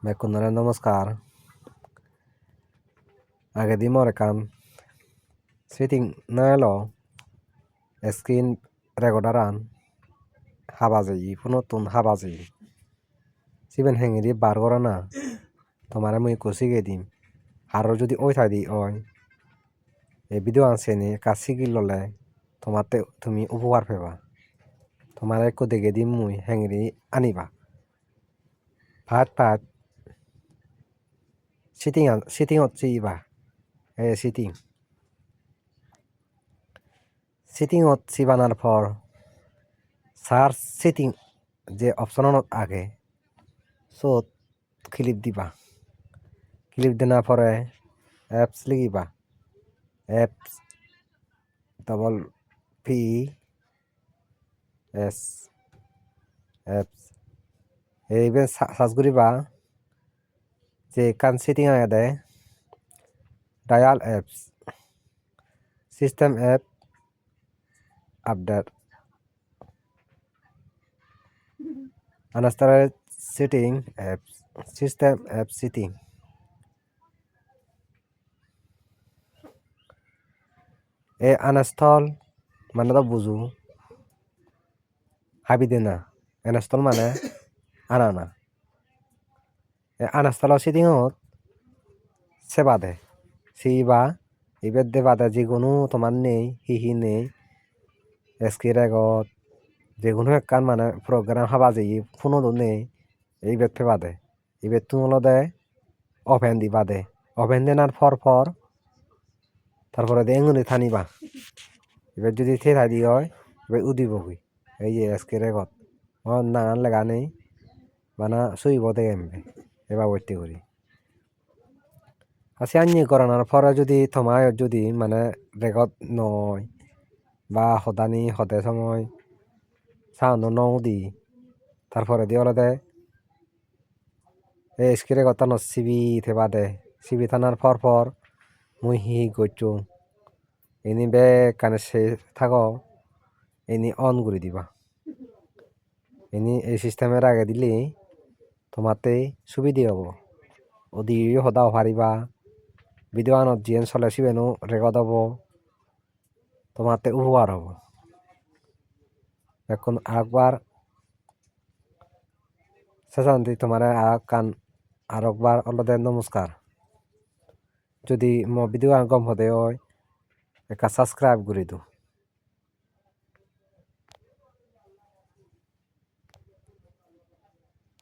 Mekunore namaskar. Agedi morekan setting naelo screen recorderan habaji phonotun habaji. Siben hengedi bar gorana tomare mui ikko sigedim. Aro jodi oitadi oi এই video আনছেনি কাজ শিকি ললে তোমাতে তুমি উপকার পেবা তোমার একটু দেখে দিম মুই হেঙ্গি আনিবা ফাট সিটিং হচ্ছে ইবা সিটিং হচ্ছে বানার পর সার্চ সিটিং যে অপশন আগে সত ক্লিপ দিবা ক্লিপ দেওয়ার পরে অ্যাপস লিখিবা apps double P S apps এইবার সার্চ করিবা যে কান সেটিং আয়া দেয় dial apps system app update uninstall setting apps system app setting এ আনস্টল মানে তো বুঝু হাবি দে না আনস্টল মানে আনা না এ আনস্টল সেটিংত সে বাদে সিবা এবার দে বাদে যিকোনো তোমার নেই হিহি নেই এসকি রেগত যেকোনো একখান মানে প্রোগ্রাম হাবা যাই ফোনও নেই এই বেদ বাদে এই বেদ তুমি দে ওপেন দি বাদে ওপেন দেনার পর তারপরে দে এঙ্গুনি থানিবা এবার যদি থেরা দি হয় এবার উদিব হই এই যে এসকি রেগত নাগান লেগা নেই বানা সইব দে এমবে এবার ওইটি করি আসি আনি করানোর পরে যদি তোমার যদি মানে রেগত নয় বা সদানি সদে সময় সাউন্ড নও দি তারপরে দিয়ে হলে দে এই স্ক্রিনে কথা ন সিবি থেবা দে সিবি থানার পর মুই হি করছো এনি বে কানে সে থাকো এনি অন করে দিবা এনি এই সিস্টেমের আগে দিলে তোমাতে সুবিধা হব ওদি সদাও পারিবা ভিডিও আনত জিয়েন চলে সিবেনো রেকর্ড হব তোমাতে উপকার হব এখন আরেকবার সেশান্তি তোমার আরেকবার অলরেডি নমস্কার যদি মো ভিডিও গম হতে হয় একটা সাবস্ক্রাইব করে দিও।